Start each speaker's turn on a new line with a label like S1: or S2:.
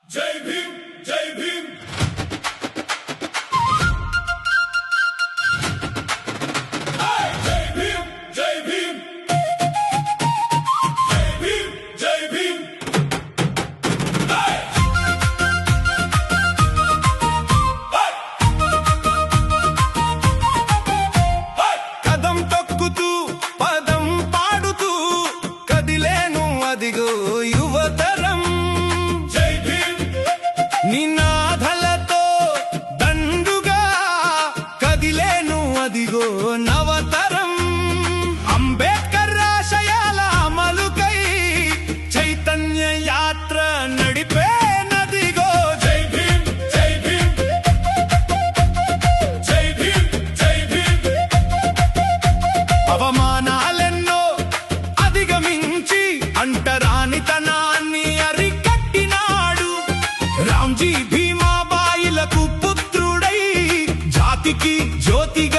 S1: జై భీమ్ జై భీమ్ జై భీమ్ జై భీమ్ జై భీమ్ జై భీమ్
S2: కదం తొక్కుతూ పదం పాడుతూ కదిలేను అదిగో యువతరం
S1: జై భీమ్
S2: నినాదలతో దండుగా కదిలేను అదిగో నవతరం అంబేద్కర్ ఆశయాల అమలుకై చైతన్య యాత్ర నడిపే నదిగో
S1: జై భీమ్ జై భీమ్ జై భీమ్ జై భీమ్
S2: అవమానాలెన్నో అధిగమించి అంటరానితనాన్ని అరికట్టినాడు రామ్జీ భీమాబాయిలకు పుత్రుడై జాతికి జ్యోతిగా